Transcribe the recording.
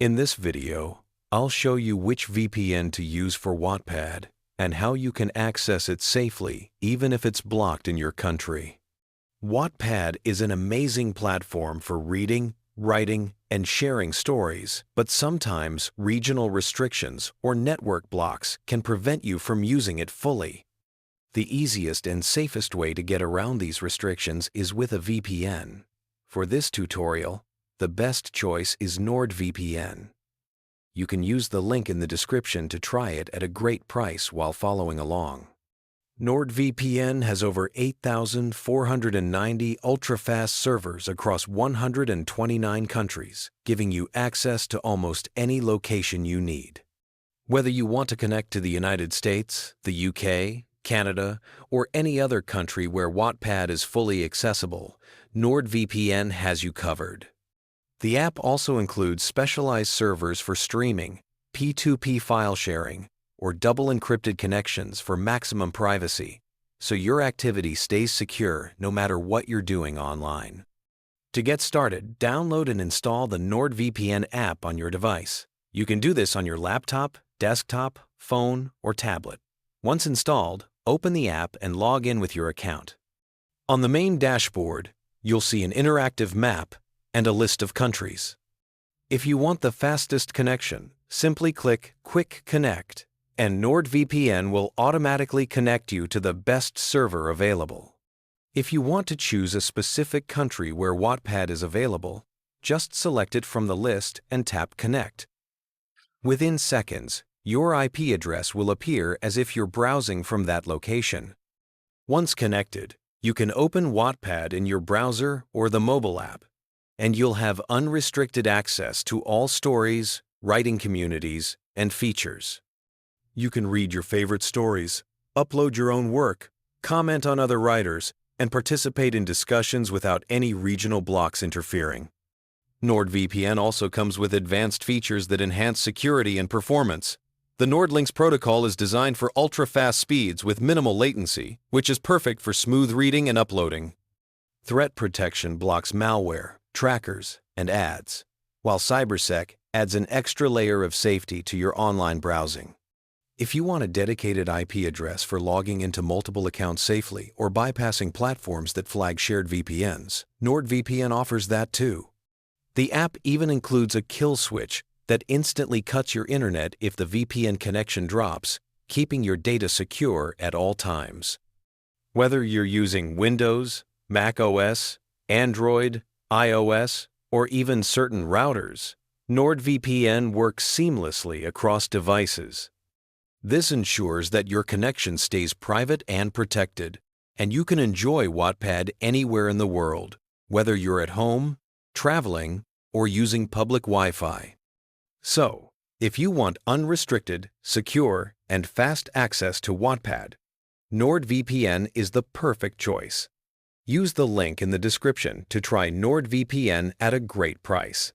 In this video, I'll show you which VPN to use for Wattpad and how you can access it safely even if it's blocked in your country. Wattpad is an amazing platform for reading, writing, and sharing stories, but sometimes regional restrictions or network blocks can prevent you from using it fully. The easiest and safest way to get around these restrictions is with a VPN. For this tutorial, the best choice is NordVPN. You can use the link in the description to try it at a great price while following along. NordVPN has over 8,490 ultra-fast servers across 129 countries, giving you access to almost any location you need. Whether you want to connect to the United States, the UK, Canada, or any other country where Wattpad is fully accessible, NordVPN has you covered. The app also includes specialized servers for streaming, P2P file sharing, or double encrypted connections for maximum privacy, so your activity stays secure no matter what you're doing online. To get started, download and install the NordVPN app on your device. You can do this on your laptop, desktop, phone, or tablet. Once installed, open the app and log in with your account. On the main dashboard, you'll see an interactive map and a list of countries. If you want the fastest connection, simply click Quick Connect, and NordVPN will automatically connect you to the best server available. If you want to choose a specific country where Wattpad is available, just select it from the list and tap Connect. Within seconds, your IP address will appear as if you're browsing from that location. Once connected, you can open Wattpad in your browser or the mobile app, and you'll have unrestricted access to all stories, writing communities, and features. You can read your favorite stories, upload your own work, comment on other writers, and participate in discussions without any regional blocks interfering. NordVPN also comes with advanced features that enhance security and performance. The NordLynx protocol is designed for ultra-fast speeds with minimal latency, which is perfect for smooth reading and uploading. Threat protection blocks malware, trackers, and ads, while CyberSec adds an extra layer of safety to your online browsing. If you want a dedicated IP address for logging into multiple accounts safely or bypassing platforms that flag shared VPNs, NordVPN offers that too. The app even includes a kill switch that instantly cuts your internet if the VPN connection drops, keeping your data secure at all times. Whether you're using Windows, Mac OS, Android, iOS, or even certain routers, NordVPN works seamlessly across devices. This ensures that your connection stays private and protected, and you can enjoy Wattpad anywhere in the world, whether you're at home, traveling, or using public Wi-Fi. So, if you want unrestricted, secure, and fast access to Wattpad, NordVPN is the perfect choice. Use the link in the description to try NordVPN at a great price.